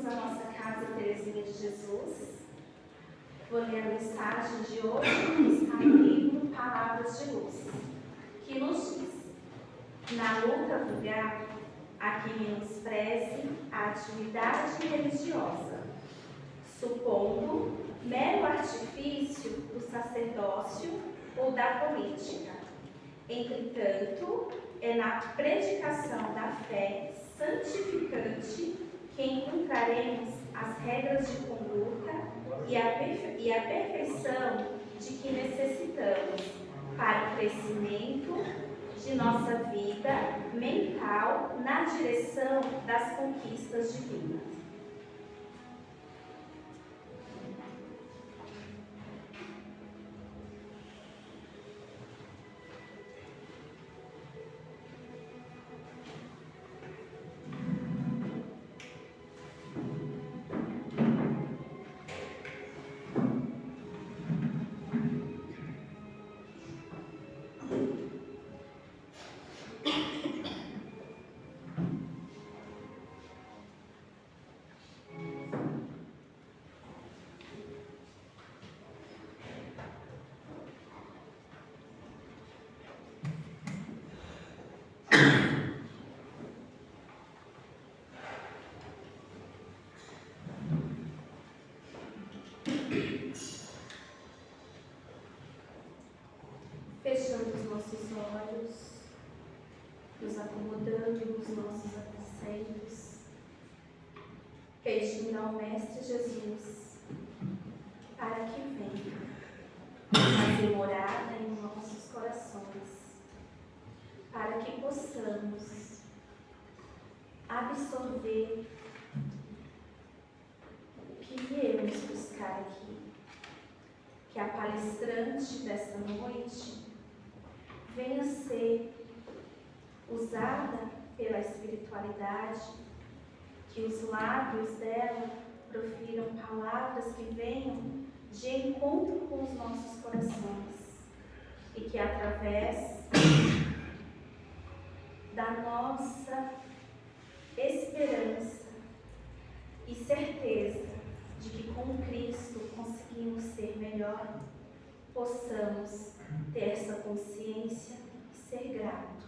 bem-vindos à nossa Casa Teresinha de Jesus. Vou ler a mensagem de hoje que está no livro Palavras de Luz, que nos diz: na luta vulgar, há quem menospreze a atividade religiosa, supondo mero artifício do sacerdócio ou da política. Entretanto, é na predicação da fé santificante que encontraremos as regras de conduta e a perfeição de que necessitamos para o crescimento de nossa vida mental na direção das conquistas divinas. Fechando os nossos olhos, nos acomodando nos nossos assentos, pedindo ao Mestre Jesus para que venha fazer morada em nossos corações, para que possamos absorver o que viemos buscar aqui, que a palestrante desta noite venha ser usada pela espiritualidade, que os lábios dela profiram palavras que venham de encontro com os nossos corações e que através da nossa esperança e certeza de que com Cristo conseguimos ser melhor, possamos ter essa consciência e ser grato.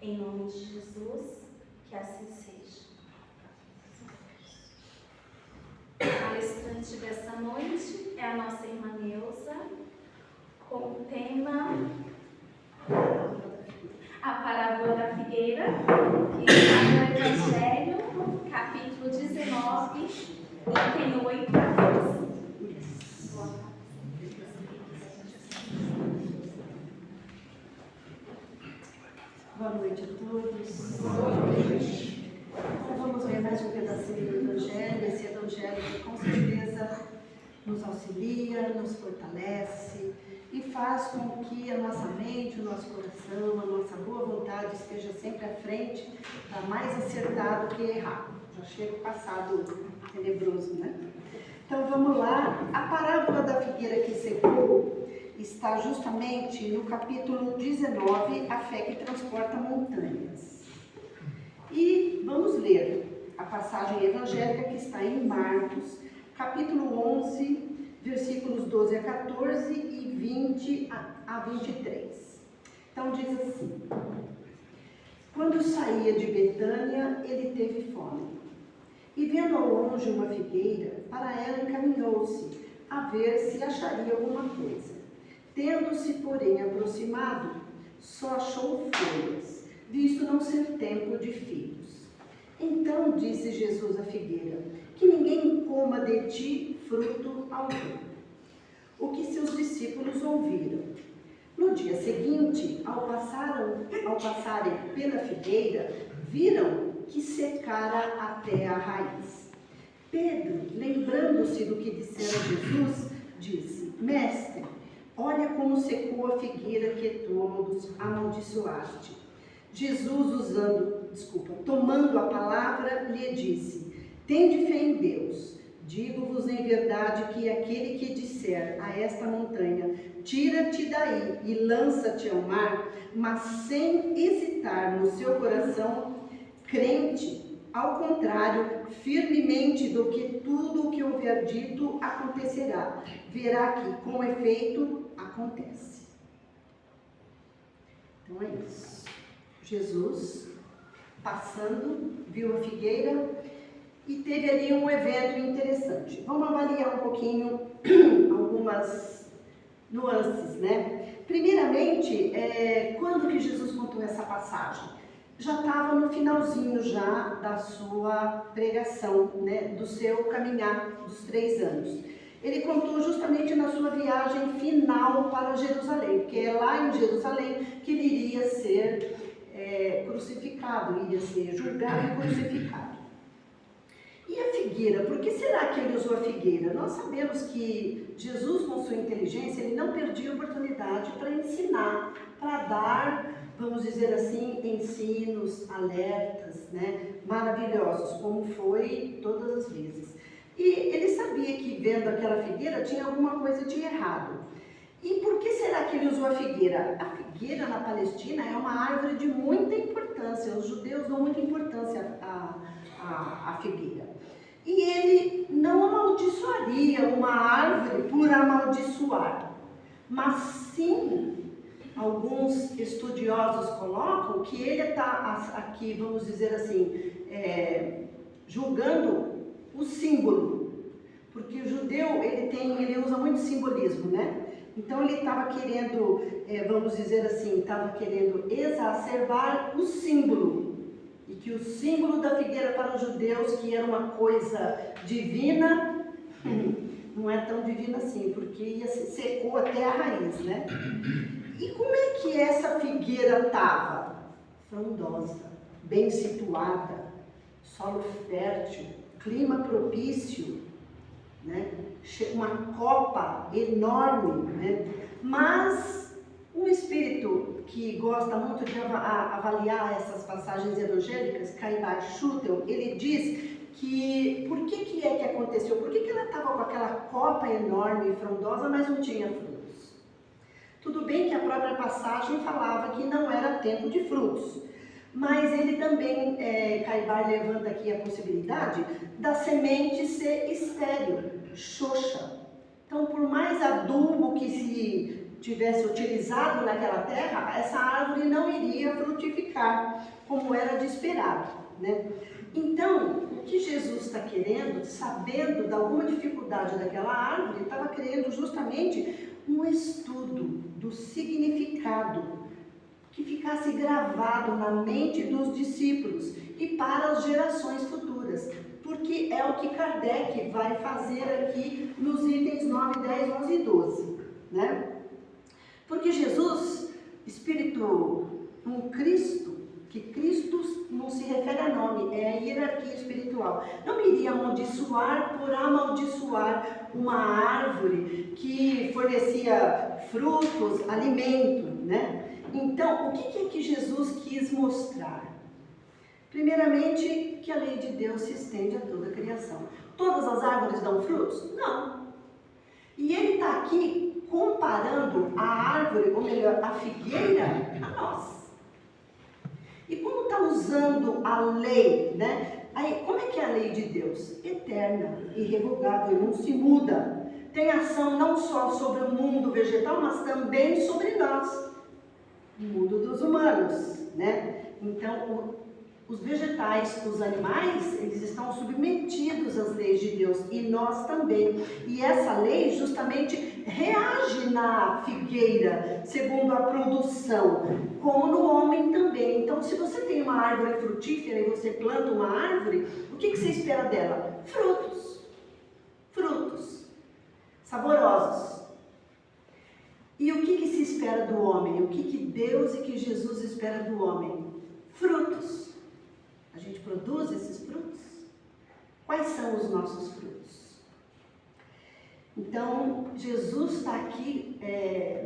Em nome de Jesus, que assim seja. A palestrante dessa noite é a nossa irmã Neuza, com o tema A Parábola da Figueira, que está no Evangelho, capítulo 19, item 8 a 12. Boa noite a todos. Boa noite. Então vamos ver mais um pedacinho do Evangelho, esse Evangelho que com certeza nos auxilia, nos fortalece e faz com que a nossa mente, o nosso coração, a nossa boa vontade esteja sempre à frente, para mais acertado que errado. Já chega o passado tenebroso, né? Então vamos lá. A parábola da figueira que secou está justamente no capítulo 19, A Fé que Transporta Montanhas. E vamos ler a passagem evangélica que está em Marcos, capítulo 11, versículos 12 a 14 e 20 a 23. Então diz assim: quando saía de Betânia, ele teve fome. E vendo ao longe uma figueira, para ela encaminhou-se, a ver se acharia alguma coisa. Tendo-se, porém, aproximado, só achou folhas, visto não ser tempo de figos. Então disse Jesus à figueira: que ninguém coma de ti fruto algum. O que seus discípulos ouviram. No dia seguinte, ao passarem pela figueira, viram que secara até a raiz. Pedro, lembrando-se do que dissera Jesus, disse: Mestre, olha como secou a figueira que tu amaldiçoaste. Jesus, tomando a palavra, lhe disse: tende fé em Deus. Digo-vos em verdade que aquele que disser a esta montanha: tira-te daí e lança-te ao mar, mas sem hesitar no seu coração, crente Ao contrário, firmemente do que tudo o que houver dito acontecerá. Verá que, com efeito, acontece. Então é isso. Jesus, passando, viu a figueira e teve ali um evento interessante. Vamos avaliar um pouquinho algumas nuances, né? Primeiramente, quando que Jesus contou essa passagem? Já estava no finalzinho já da sua pregação, né? Do seu caminhar dos 3 anos. Ele contou justamente na sua viagem final para Jerusalém, porque é lá em Jerusalém que ele iria ser crucificado, iria ser julgado e crucificado. E a figueira? Por que será que ele usou a figueira? Nós sabemos que Jesus, com sua inteligência, ele não perdia a oportunidade para ensinar, para dar, vamos dizer assim, ensinos, alertas, né, maravilhosos, como foi todas as vezes. E ele sabia que vendo aquela figueira tinha alguma coisa de errado. E por que será que ele usou a figueira? A figueira na Palestina é uma árvore de muita importância, os judeus dão muita importância à figueira. E ele não amaldiçoaria uma árvore por amaldiçoar, mas sim, alguns estudiosos colocam que ele está aqui, vamos dizer assim, julgando o símbolo, porque o judeu ele usa muito simbolismo, né? Então ele estava querendo, vamos dizer assim, estava querendo exacerbar o símbolo. E que o símbolo da figueira para os judeus, que era uma coisa divina, não é tão divina assim, porque secou até a raiz, né? E como é que essa figueira estava? Frondosa, bem situada, solo fértil, clima propício, né? Uma copa enorme, né? Mas um espírito que gosta muito de avaliar essas passagens evangélicas, Caibar Schutel, ele diz que por que é que aconteceu? Por que ela estava com aquela copa enorme e frondosa, mas não tinha frutos? Tudo bem que a própria passagem falava que não era tempo de frutos, mas ele também, Caibar levanta aqui a possibilidade da semente ser estéril, xoxa. Então, por mais adubo que se tivesse utilizado naquela terra, essa árvore não iria frutificar, como era de esperado, né? Então, o que Jesus está querendo, sabendo de alguma dificuldade daquela árvore, estava querendo justamente um estudo do significado, que ficasse gravado na mente dos discípulos e para as gerações futuras, porque é o que Kardec vai fazer aqui nos itens 9, 10, 11 e 12, né? Porque Jesus, Espírito, um Cristo, que Cristo não se refere a nome, é a hierarquia espiritual, não iria amaldiçoar por amaldiçoar uma árvore que fornecia frutos, alimento, né? Então, o que é que Jesus quis mostrar? Primeiramente, que a lei de Deus se estende a toda a criação. Todas as árvores dão frutos? Não. E ele está aqui comparando a árvore, ou melhor, a figueira, a nós. E como está usando a lei, né? Aí, como é que é a lei de Deus? Eterna, irrevogável, não se muda. Tem ação não só sobre o mundo vegetal, mas também sobre nós, o mundo dos humanos, né? Então, os vegetais, os animais, eles estão submetidos às leis de Deus, e nós também. E essa lei justamente reage na figueira, segundo a produção, como no homem também. Então, se você tem uma árvore frutífera e você planta uma árvore, o que você espera dela? Frutos. Frutos. Saborosos. E o que se espera do homem? O que Deus e que Jesus espera do homem? Frutos. A gente produz esses frutos? Quais são os nossos frutos? Então, Jesus está aqui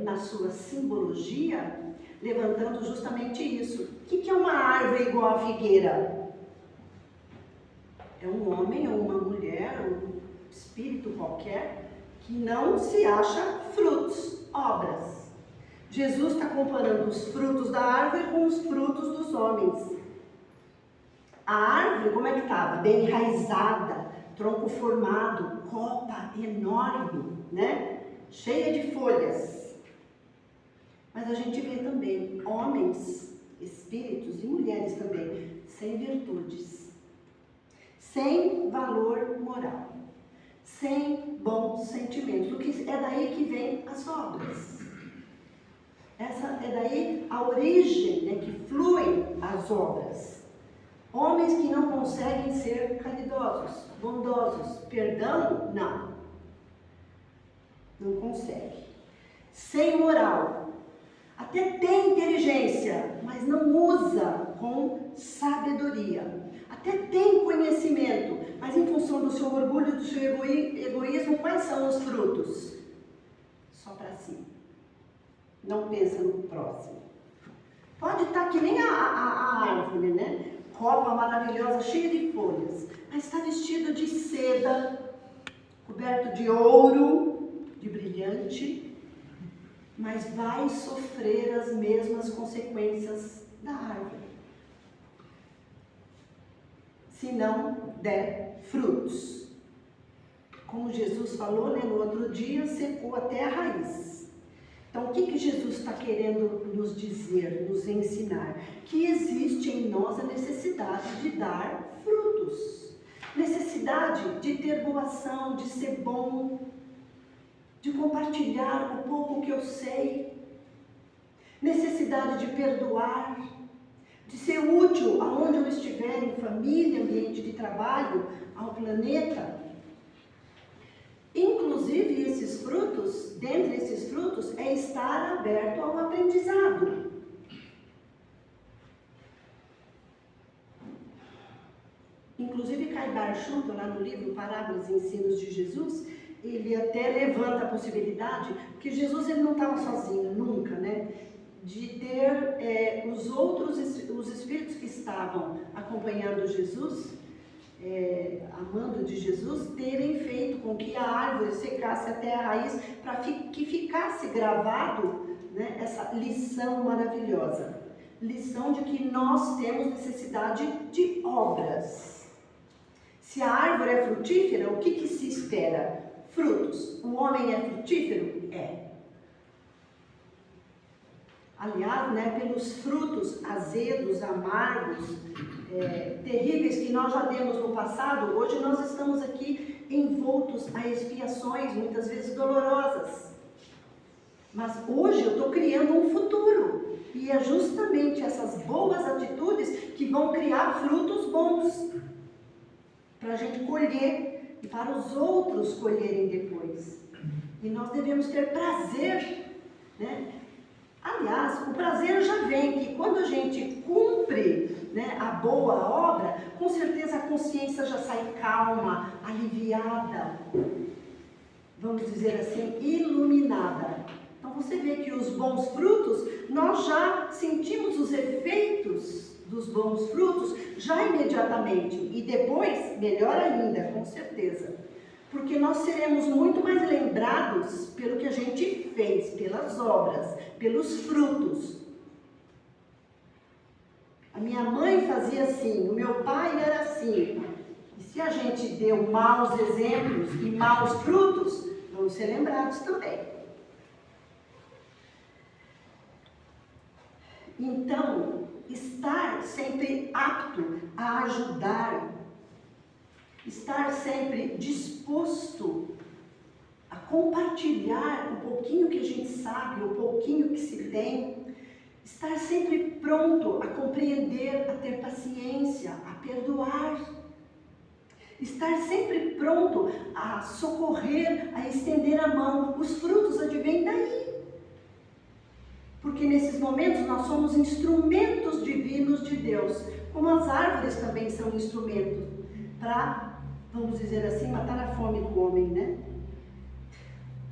na sua simbologia, levantando justamente isso. O que é uma árvore igual a figueira? É um homem ou uma mulher, ou um espírito qualquer, que não se acha frutos, obras. Jesus está comparando os frutos da árvore com os frutos dos homens. A árvore, como é que estava? Bem enraizada, tronco formado, copa enorme, né? Cheia de folhas. Mas a gente vê também homens, espíritos e mulheres também, sem virtudes, sem valor moral, sem bons sentimentos. Porque é daí que vem as obras. Essa é daí a origem, né, que fluem as obras. Homens que não conseguem ser caridosos, bondosos, perdão, não consegue. Sem moral, até tem inteligência, mas não usa com sabedoria. Até tem conhecimento, mas em função do seu orgulho, do seu egoísmo, quais são os frutos? Só para si. Não pensa no próximo. Pode estar que nem a árvore, né? Copa maravilhosa, cheia de folhas, mas está vestido de seda, coberto de ouro, de brilhante, mas vai sofrer as mesmas consequências da árvore, se não der frutos. Como Jesus falou, né, no outro dia, secou até a raiz. Então, o que Jesus está querendo nos dizer, nos ensinar? Que existe em nós a necessidade de dar frutos. Necessidade de ter boa ação, de ser bom, de compartilhar o pouco que eu sei. Necessidade de perdoar, de ser útil aonde eu estiver, em família, ambiente de trabalho, ao planeta. Inclusive, esses frutos, dentre esses frutos, é estar aberto ao aprendizado. Inclusive, Caibar Schulte, lá no livro Parábolas e Ensinos de Jesus, ele até levanta a possibilidade, porque Jesus ele não estava sozinho, nunca, né? De ter os espíritos que estavam acompanhando Jesus, amando de Jesus, terem feito com que a árvore secasse até a raiz, para que ficasse gravado, né, essa lição maravilhosa. Lição de que nós temos necessidade de obras. Se a árvore é frutífera, o que se espera? Frutos. O homem é frutífero? É. Aliás, né, pelos frutos azedos, amargos, terríveis que nós já demos no passado, hoje nós estamos aqui envoltos a expiações, muitas vezes dolorosas. Mas hoje eu estou criando um futuro. E é justamente essas boas atitudes que vão criar frutos bons, para a gente colher e para os outros colherem depois. E nós devemos ter prazer, né? Aliás, o prazer já vem que quando a gente cumpre, né, a boa obra, com certeza a consciência já sai calma, aliviada, vamos dizer assim, iluminada. Então você vê que os bons frutos, nós já sentimos os efeitos dos bons frutos já imediatamente. E depois, melhor ainda, com certeza. Porque nós seremos muito mais lembrados pelo que a gente fez, pelas obras, pelos frutos. A minha mãe fazia assim, o meu pai era assim. E se a gente deu maus exemplos e maus frutos, vamos ser lembrados também. Então, estar sempre apto a ajudar, estar sempre disposto a compartilhar o pouquinho que a gente sabe, o pouquinho que se tem, estar sempre pronto a compreender, a ter paciência, a perdoar, estar sempre pronto a socorrer, a estender a mão. Os frutos advêm daí. Porque nesses momentos nós somos instrumentos divinos de Deus, como as árvores também são instrumentos para, vamos dizer assim, matar a fome do homem, né?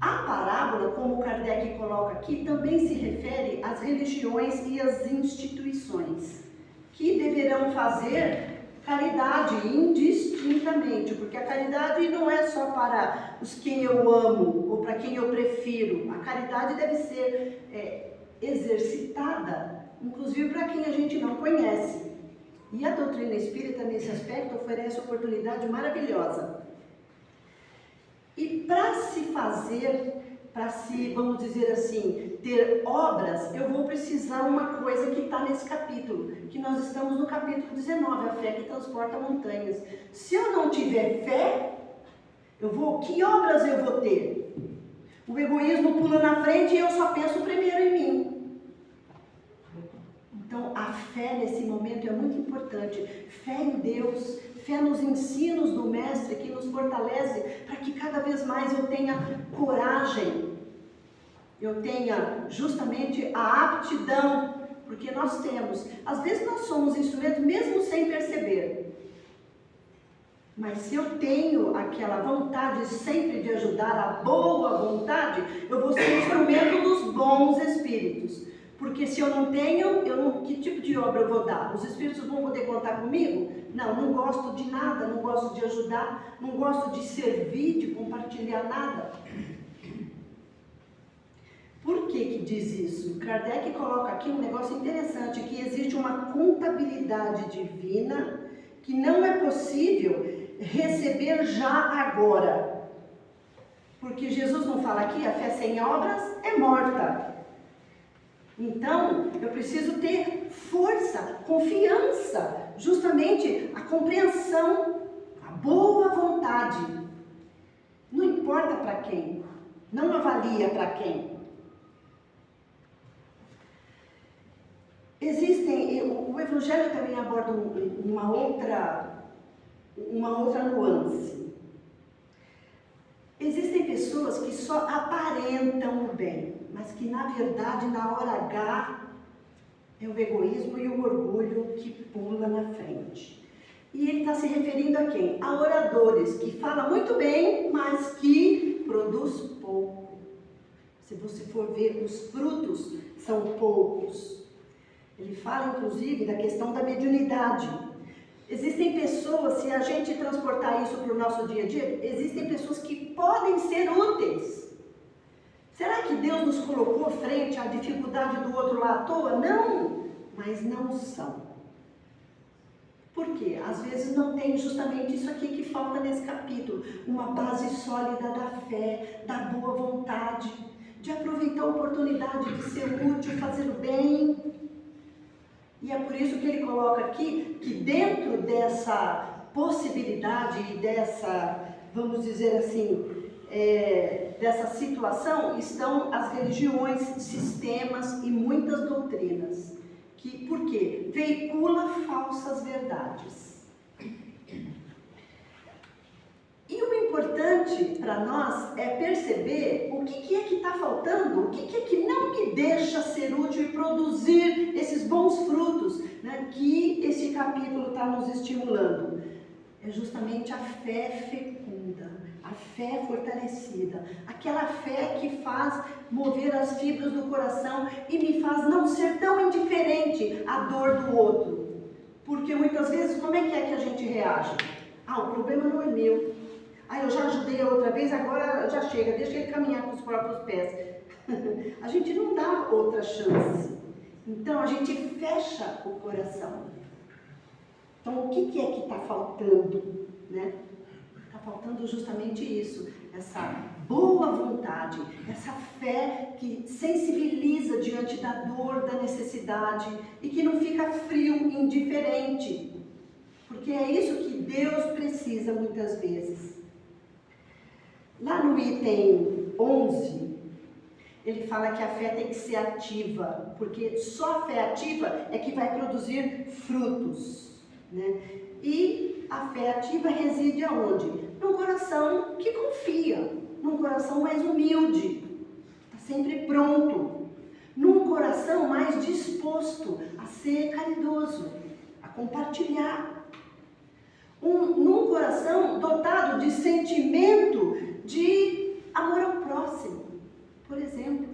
A parábola, como Kardec coloca aqui, também se refere às religiões e às instituições, que deverão fazer caridade indistintamente, porque a caridade não é só para os quem eu amo ou para quem eu prefiro. A caridade deve ser exercitada, inclusive para quem a gente não conhece. E a doutrina espírita, nesse aspecto, oferece oportunidade maravilhosa. E para se fazer, vamos dizer assim, ter obras, eu vou precisar uma coisa que está nesse capítulo, que nós estamos no capítulo 19, a fé que transporta montanhas. Se eu não tiver fé, que obras eu vou ter? O egoísmo pula na frente e eu só penso primeiro em mim. Então, a fé nesse momento é muito importante. Fé em Deus, fé nos ensinos do Mestre que nos fortalece para que cada vez mais eu tenha coragem, eu tenha justamente a aptidão, porque nós temos, às vezes nós somos instrumentos mesmo sem perceber. Mas se eu tenho aquela vontade sempre de ajudar, a boa vontade, eu vou ser instrumento dos bons espíritos. Porque se eu não tenho, que tipo de obra eu vou dar? Os espíritos vão poder contar comigo? Não gosto de nada, não gosto de ajudar, não gosto de servir, de compartilhar nada. Por que diz isso? Kardec coloca aqui um negócio interessante, que existe uma contabilidade divina que não é possível receber já agora. Porque Jesus não fala aqui, a fé sem obras é morta. Então, eu preciso ter força, confiança, justamente a compreensão, a boa vontade. Não importa para quem, não avalia para quem. O Evangelho também aborda uma outra nuance. Existem pessoas que só aparentam o bem, mas que na verdade, na hora H, é o egoísmo e o orgulho que pula na frente. E ele está se referindo a quem? A oradores, que falam muito bem, mas que produz pouco. Se você for ver, os frutos são poucos. Ele fala, inclusive, da questão da mediunidade. Existem pessoas, se a gente transportar isso para o nosso dia a dia, existem pessoas que podem ser úteis. Será que Deus nos colocou frente à dificuldade do outro lá à toa? Não, mas não são. Por quê? Às vezes não tem justamente isso aqui que falta nesse capítulo. Uma base sólida da fé, da boa vontade, de aproveitar a oportunidade de ser útil, fazer o bem. E é por isso que ele coloca aqui que dentro dessa possibilidade e dessa, vamos dizer assim, dessa situação estão as religiões, sistemas e muitas doutrinas. Por quê? Veicula falsas verdades. E o importante para nós é perceber o que é que está faltando, o que é que não me deixa ser útil e produzir esses bons frutos, né, que esse capítulo está nos estimulando. É justamente a fé fecunda, a fé fortalecida, aquela fé que faz mover as fibras do coração e me faz não ser tão indiferente à dor do outro. Porque muitas vezes, como é que a gente reage? O problema não é meu. Eu já ajudei a outra vez, agora já chega, deixa ele caminhar com os próprios pés. A gente não dá outra chance. Então, a gente fecha o coração. Então, o que é que está faltando, né? Está faltando justamente isso, essa boa vontade, essa fé que sensibiliza diante da dor, da necessidade e que não fica frio, indiferente. Porque é isso que Deus precisa muitas vezes. Lá no item 11, ele fala que a fé tem que ser ativa, porque só a fé ativa é que vai produzir frutos, né? E a fé ativa reside aonde? Num coração que confia, num coração mais humilde, está sempre pronto, num coração mais disposto a ser caridoso, a compartilhar. Num coração dotado de sentimento de amor ao próximo. Por exemplo,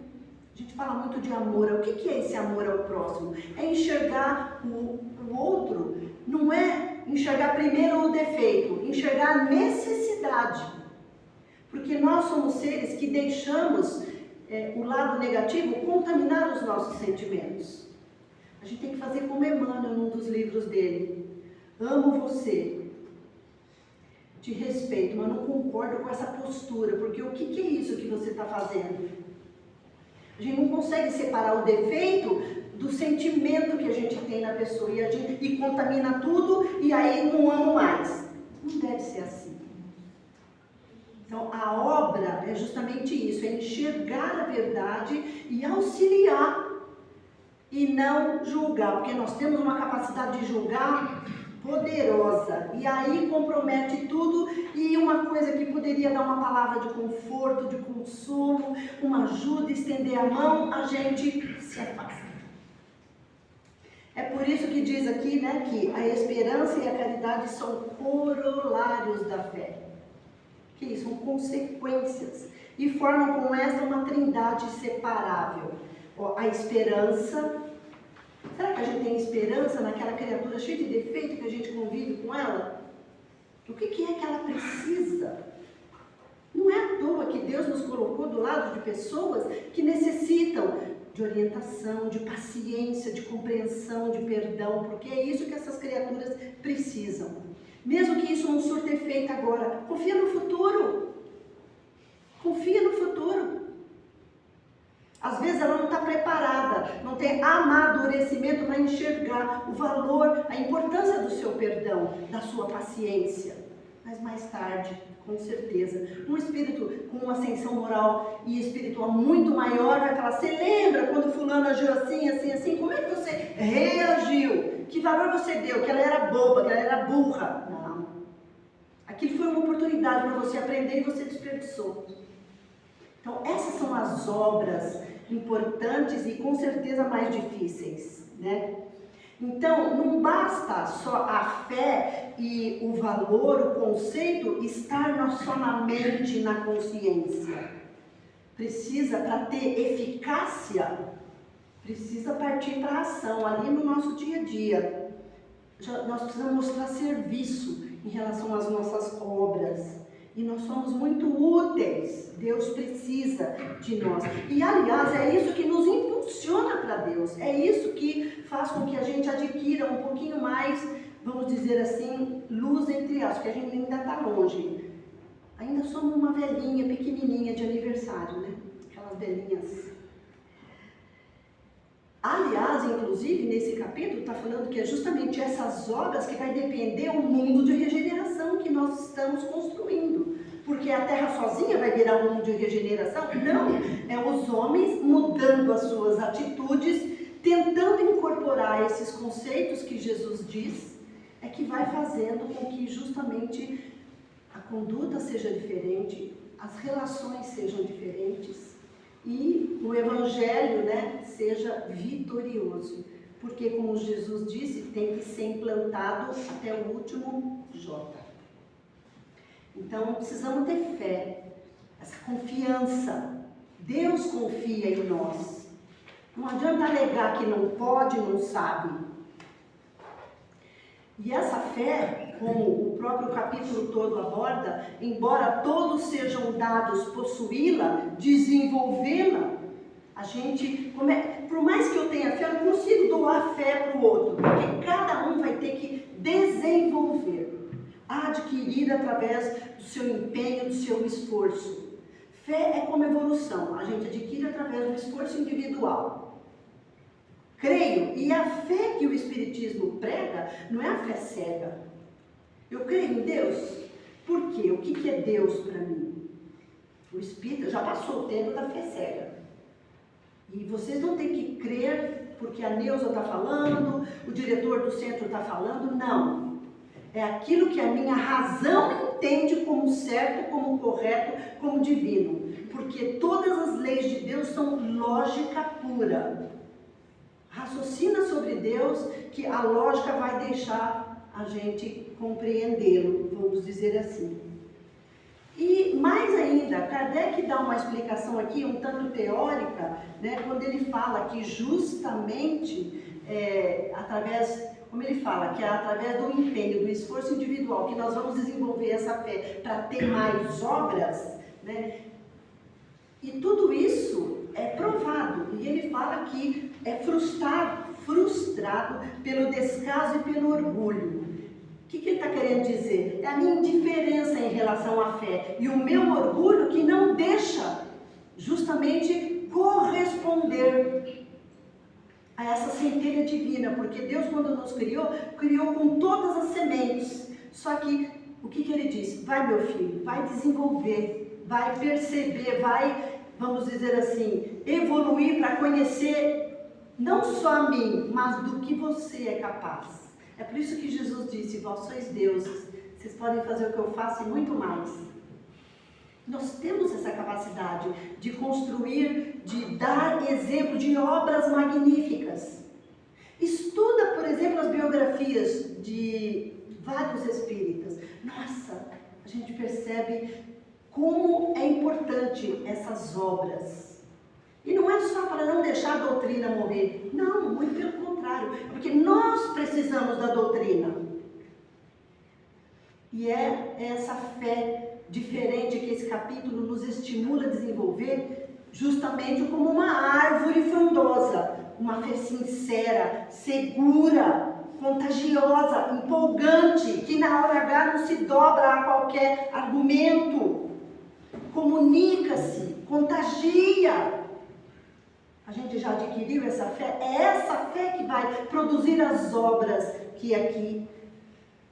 a gente fala muito de amor. O que é esse amor ao próximo? É enxergar o outro, não é enxergar primeiro o defeito, enxergar a necessidade. Porque nós somos seres que deixamos o lado negativo contaminar os nossos sentimentos. A gente tem que fazer como Emmanuel, num dos livros dele. amo você, te respeito, mas não concordo com essa postura, porque o que é isso que você está fazendo? A gente não consegue separar o defeito do sentimento que a gente tem na pessoa e contamina tudo e aí não amo mais. Não deve ser assim. Então, a obra é justamente isso, é enxergar a verdade e auxiliar e não julgar, porque nós temos uma capacidade de julgar poderosa e aí compromete tudo. E uma coisa que poderia dar uma palavra de conforto, de consolo, uma ajuda, estender a mão, a gente se afasta. É por isso que diz aqui, né, que a esperança e a caridade são corolários da fé. Que são consequências e formam com esta uma trindade inseparável. A esperança, será que a gente tem esperança naquela criatura cheia de defeito que a gente convive com ela? O que é que ela precisa? Não é à toa que Deus nos colocou do lado de pessoas que necessitam de orientação, de paciência, de compreensão, de perdão, porque é isso que essas criaturas precisam. Mesmo que isso não surta efeito agora, confia no futuro. Confia no futuro. Às vezes ela não está preparada, não tem amadurecimento para enxergar o valor, a importância do seu perdão, da sua paciência. Mas mais tarde, com certeza, um espírito com uma ascensão moral e espiritual muito maior vai falar: você lembra quando fulano agiu assim, assim, assim? Como é que você reagiu? Que valor você deu? Que ela era boba, que ela era burra? Não. Aquilo foi uma oportunidade para você aprender e você desperdiçou. Então, essas são as obras importantes e com certeza mais difíceis, né? Então, não basta só a fé e o valor, o conceito, estar só na mente, na consciência. Precisa, para ter eficácia, precisa partir para a ação, ali no nosso dia a dia. Nós precisamos mostrar serviço em relação às nossas obras. E nós somos muito úteis. Deus precisa de nós. E, aliás, é isso que nos impulsiona para Deus. É isso que faz com que a gente adquira um pouquinho mais, vamos dizer assim, luz entre aspas, porque a gente ainda está longe. Ainda somos uma velhinha pequenininha de aniversário, né? Aquelas velhinhas. Aliás, inclusive, nesse capítulo está falando que é justamente essas obras que vai depender o mundo de regeneração que nós estamos construindo. Porque a terra sozinha vai virar um mundo de regeneração? Não, é os homens mudando as suas atitudes, tentando incorporar esses conceitos que Jesus diz, é que vai fazendo com que justamente a conduta seja diferente, as relações sejam diferentes. E o Evangelho, né, seja vitorioso. Porque, como Jesus disse, tem que ser implantado até o último J. Então, precisamos ter fé, essa confiança. Deus confia em nós. Não adianta alegar que não pode, não sabe. E essa fé, como o próprio capítulo todo aborda, embora todos sejam dados possuí-la, desenvolvê-la, a gente, por mais que eu tenha fé, eu não consigo doar fé para o outro, porque cada um vai ter que desenvolver, adquirir através do seu empenho, do seu esforço. Fé é como evolução, a gente adquire através do esforço individual. Creio, e a fé que o Espiritismo prega não é a fé cega. Eu creio em Deus. Por quê? O que é Deus para mim? O Espírita já passou o tempo da fé cega. E vocês não têm que crer porque a Neuza está falando, o diretor do centro está falando, não. É aquilo que a minha razão entende como certo, como correto, como divino. Porque todas as leis de Deus são lógica pura. Raciocina sobre Deus, que a lógica vai deixar a gente compreendê-lo, vamos dizer assim. E mais ainda, Kardec dá uma explicação aqui, um tanto teórica, né, quando ele fala que justamente, como ele fala, que é através do empenho, do esforço individual, que nós vamos desenvolver essa fé para ter mais obras, né, e tudo isso é provado, e ele fala que é frustrado pelo descaso e pelo orgulho. que ele está querendo dizer? É a minha indiferença em relação à fé e o meu orgulho que não deixa justamente corresponder a essa centelha divina, porque Deus, quando nos criou, criou com todas as sementes. Só que, o que ele disse? Vai, meu filho, vai desenvolver, vai perceber, vai, vamos dizer assim, evoluir para conhecer não só a mim, mas do que você é capaz. É por isso que Jesus disse: vós sois deuses, vocês podem fazer o que eu faço e muito mais. Nós temos essa capacidade de construir, de dar exemplo de obras magníficas. Estuda, por exemplo, as biografias de vários espíritas. Nossa, a gente percebe como é importante essas obras. E não é só para não deixar a doutrina morrer. Não, muito pelo contrário. Porque nós precisamos da doutrina. E é essa fé diferente que esse capítulo nos estimula a desenvolver, justamente como uma árvore frondosa. Uma fé sincera, segura, contagiosa, empolgante, que na hora H não se dobra a qualquer argumento. Comunica-se, contagia. A gente já adquiriu essa fé? É essa fé que vai produzir as obras que aqui.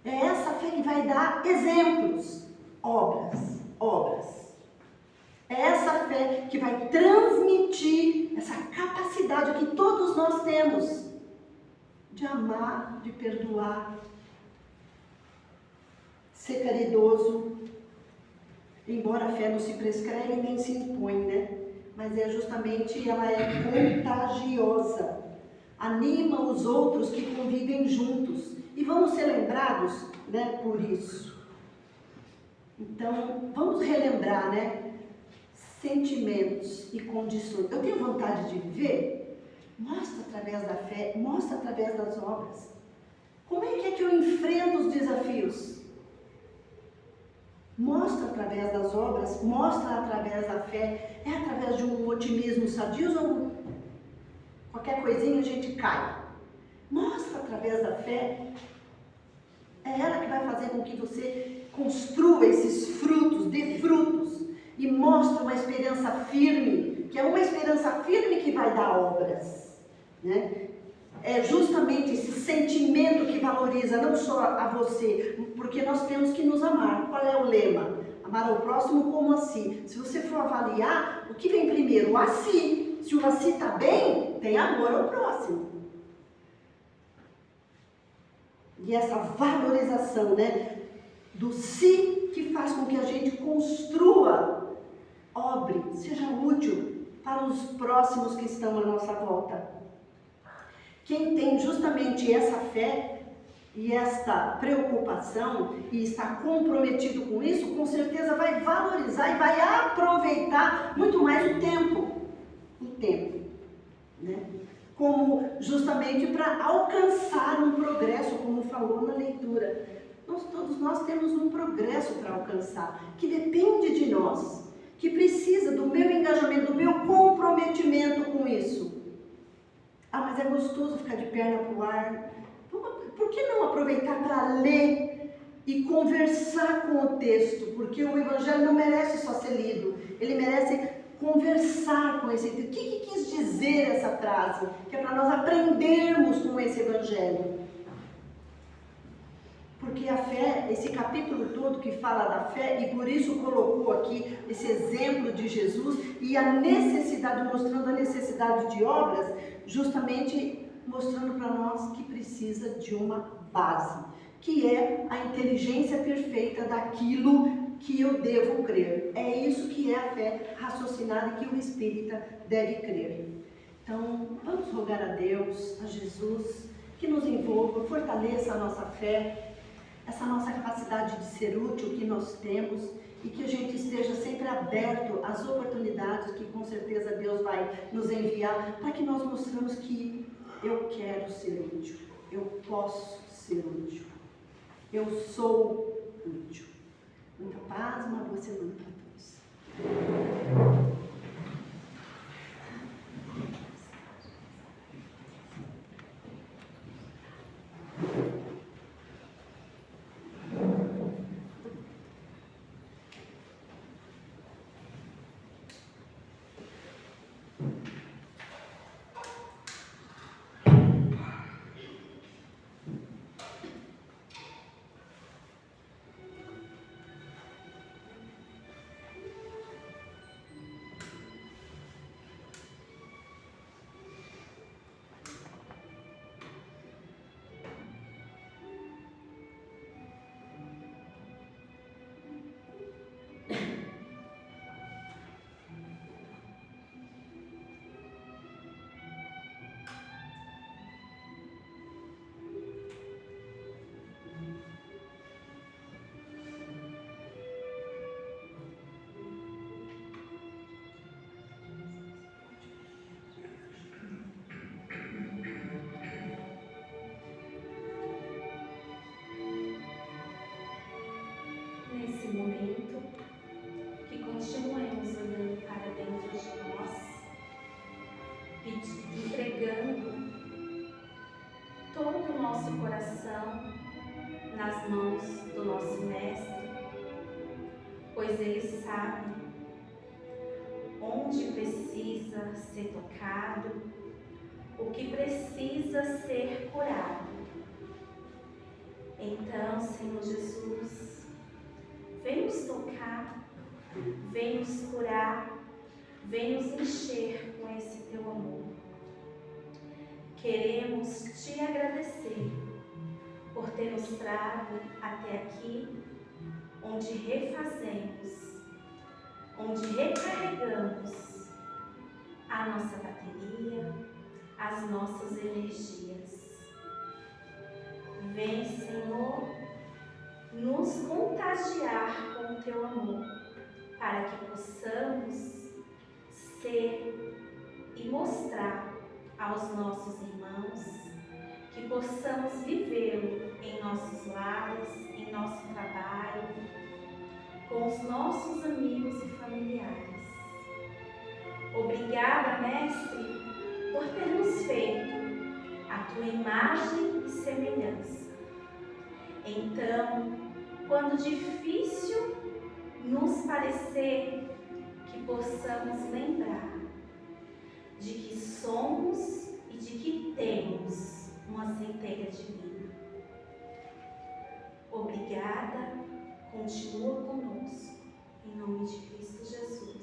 É essa fé que vai dar exemplos. Obras. É essa fé que vai transmitir essa capacidade que todos nós temos de amar, de perdoar, ser caridoso. Embora a fé não se prescreve nem se impõe, né? Mas é justamente, ela é contagiosa. Anima os outros que convivem juntos. E vamos ser lembrados, né, por isso. Então, vamos relembrar, né? Sentimentos e condições. Eu tenho vontade de viver? Mostra através da fé, mostra através das obras. Como é que eu enfrento os desafios? Mostra através das obras, mostra através da fé. É através de um otimismo sadio ou qualquer coisinha a gente cai? Mostra através da fé. É ela que vai fazer com que você construa esses frutos, dê frutos. E mostra uma esperança firme, que é uma esperança firme que vai dar obras, né? É justamente esse sentimento que valoriza não só a você, porque nós temos que nos amar. Qual é o lema? Amar ao próximo como a si. Se você for avaliar, o que vem primeiro? O a si. Se o a si está bem, tem amor ao próximo. E essa valorização, né, do si, que faz com que a gente construa, obre, seja útil para os próximos que estão à nossa volta. Quem tem justamente essa fé e esta preocupação e está comprometido com isso, com certeza vai valorizar e vai aproveitar muito mais o tempo, né? Como justamente para alcançar um progresso, como falou na leitura. Todos nós temos um progresso para alcançar, que depende de nós, que precisa do meu engajamento, do meu comprometimento com isso. Ah, mas é gostoso ficar de perna para o ar. Por que não aproveitar para ler e conversar com o texto? Porque o Evangelho não merece só ser lido, ele merece conversar com esse texto. O que quis dizer essa frase? Que é para nós aprendermos com esse Evangelho. Porque a fé, esse capítulo todo que fala da fé, e por isso colocou aqui esse exemplo de Jesus e a necessidade, mostrando a necessidade de obras, justamente mostrando para nós que precisa de uma base, que é a inteligência perfeita daquilo que eu devo crer. É isso que é a fé raciocinada e que o espírita deve crer. Então, vamos rogar a Deus, a Jesus, que nos envolva, fortaleça a nossa fé, essa nossa capacidade de ser útil que nós temos e que a gente esteja sempre aberto às oportunidades que com certeza Deus vai nos enviar para que nós mostramos que eu quero ser útil, eu posso ser útil, eu sou útil. Muita paz, uma boa semana para todos. entregando todo o nosso coração nas mãos do nosso Mestre, pois Ele sabe onde precisa ser tocado, o que precisa ser curado. Então, Senhor Jesus, vem nos tocar, vem nos curar, vem nos encher com esse Teu amor. Queremos Te agradecer por ter nos trago até aqui, onde refazemos, onde recarregamos a nossa bateria, as nossas energias. Vem, Senhor, nos contagiar com o Teu amor, para que possamos ser e mostrar aos nossos irmãos, que possamos vivê-lo em nossos lares, em nosso trabalho, com os nossos amigos e familiares. Obrigada, Mestre, por ter nos feito a Tua imagem e semelhança. Então, quando difícil nos parecer, que possamos lembrar de que somos e de que temos uma centelha divina. Obrigada, continua conosco, em nome de Cristo Jesus.